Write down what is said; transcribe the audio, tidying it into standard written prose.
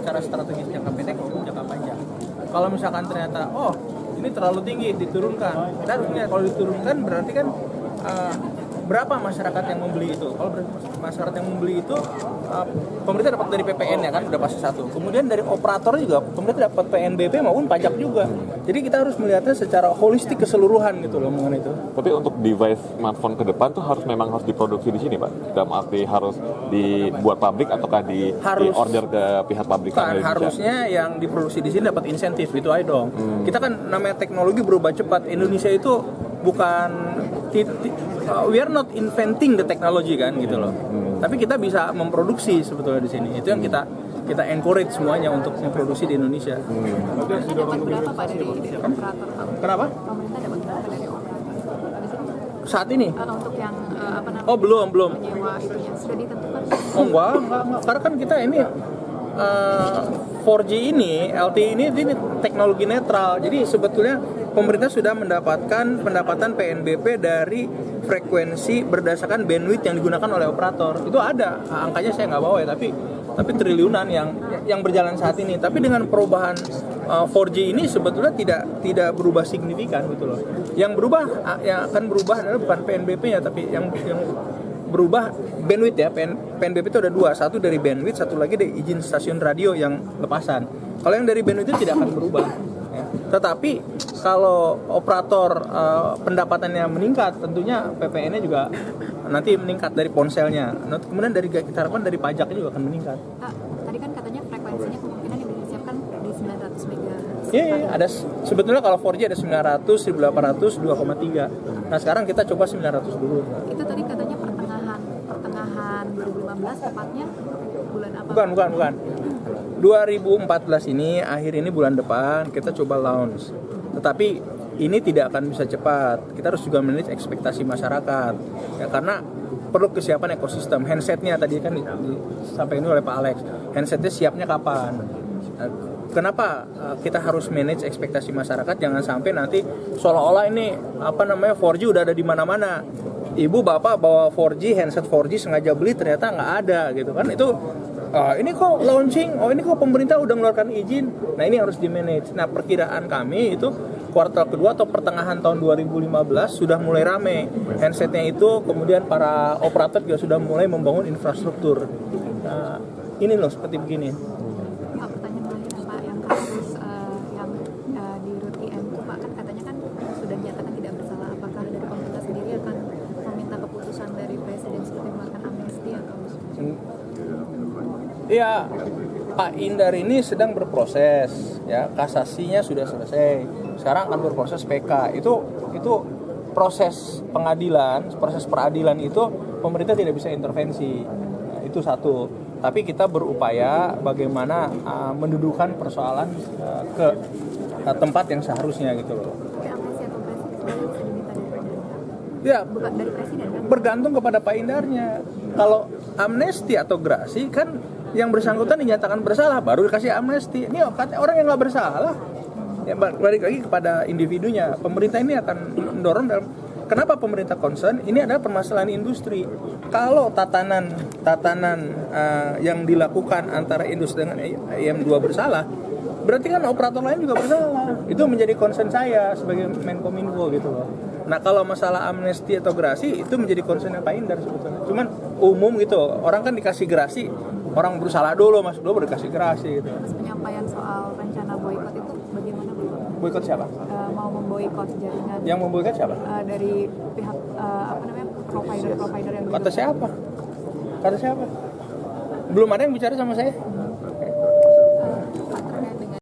secara strategis jangka pendek maupun jangka panjang. Kalau misalkan ternyata ini terlalu tinggi diturunkan, kita harus lihat kalau diturunkan berarti kan berapa masyarakat yang membeli itu. Kalau masyarakat yang membeli itu pemerintah dapat dari PPN ya kan, udah pasti satu. Kemudian dari operator juga pemerintah dapat PNBP maupun pajak juga. Jadi kita harus melihatnya secara holistik keseluruhan gitu loh mengenai itu. Tapi untuk device smartphone ke depan tuh memang harus diproduksi di sini, Pak. Dalam arti harus dibuat pabrik ataukah di order ke pihak pabrik? Kan harusnya yang diproduksi di sini dapat insentif gitu aja dong. Kita kan namanya teknologi berubah cepat. Indonesia itu bukan we are not inventing the technology kan gitu loh. Tapi kita bisa memproduksi sebetulnya di sini. Itu yang kita encourage semuanya untuk memproduksi di Indonesia. Pemerintah dapat berapa Pak dari operator? Kenapa? Pemerintah dapat berapa dari operator? Saat ini? Untuk yang belum. menyewa itunya sudah ditentukan? Enggak. Karena kan kita ini 4G ini, LTE ini teknologi netral. Jadi sebetulnya pemerintah sudah mendapatkan pendapatan PNBP dari frekuensi berdasarkan bandwidth yang digunakan oleh operator. Itu ada, angkanya saya nggak bawa ya, tapi triliunan yang berjalan saat ini. Tapi dengan perubahan 4G ini sebetulnya tidak berubah signifikan gitu loh. Yang akan berubah adalah bukan PNBP-nya, tapi yang berubah bandwidth ya. PNBP itu ada dua, satu dari bandwidth, satu lagi dari izin stasiun radio yang lepasan. Kalau yang dari bandwidth itu tidak akan berubah ya. Tetapi kalau operator pendapatannya meningkat, tentunya PPN-nya juga nanti meningkat dari ponselnya. Kemudian kita harapkan dari pajaknya juga akan meningkat. Tadi kan katanya frekuensinya kemungkinan yang disiapkan di 900 MHz. Iya, ada sebetulnya kalau 4G ada 900, 1800, 2,3. Nah, sekarang kita coba 900 dulu. Itu tadi katanya pertengahan 2015 tepatnya bulan apa? Bukan. 2014 ini akhir ini bulan depan kita coba launch. Tetapi ini tidak akan bisa cepat. Kita harus juga manage ekspektasi masyarakat. Ya, karena perlu kesiapan ekosistem. Handsetnya tadi kan disampaikan oleh Pak Alex. Handsetnya siapnya kapan? Kenapa kita harus manage ekspektasi masyarakat? Jangan sampai nanti seolah-olah ini 4G udah ada di mana-mana. Ibu bapak bawa 4G, handset 4G sengaja beli ternyata nggak ada gitu kan. Itu ini kok launching, ini kok pemerintah udah mengeluarkan izin. Nah, ini harus di-manage. Nah, perkiraan kami itu kuartal kedua atau pertengahan tahun 2015 sudah mulai rame handsetnya itu, kemudian para operator juga sudah mulai membangun infrastruktur. Nah, ini loh seperti begini. Pak, pertanyaan terakhir Pak, yang kasus yang di Ruti M itu Pak, kan katanya kan sudah dinyatakan tidak bersalah. Apakah dari pemerintah sendiri akan meminta keputusan dari Presiden seperti melakukan amnesti atau? Ya, Pak Indar ini sedang berproses, ya, kasasinya sudah selesai. Sekarang akan berproses PK. Itu proses pengadilan, proses peradilan itu pemerintah tidak bisa intervensi. Nah, itu satu. Tapi kita berupaya bagaimana mendudukan persoalan ke tempat yang seharusnya gitu loh. Amnesti atau Presiden sebenarnya bisa diminta dari Presiden? Ya, Bukan dari Presiden kan? bergantung kepada Pak Indarnya. Kalau amnesti atau grasi kan yang bersangkutan dinyatakan bersalah baru dikasih amnesti. Ini orang yang nggak bersalah, ya balik lagi kepada individunya. Pemerintah ini akan mendorong dalam. Kenapa pemerintah concern? Ini adalah permasalahan industri. Kalau tatanan yang dilakukan antara industri dengan IM2 bersalah, berarti kan operator lain juga bersalah. Itu menjadi concern saya sebagai Menkominfo gitu loh. Nah, kalau masalah amnesti atau grasi itu menjadi concernnya Pak Indar sebetulnya. Cuman umum gitu, orang kan dikasih grasi, orang bersalah dulu masuk dulu baru dikasih grasi gitu. Terus penyampaian soal rencana boykot itu bagaimana Bapak? Boykot siapa? Mau memboikot jaringan Yang memboykot siapa? dari pihak provider yang Kata siapa? Belum ada yang bicara sama saya.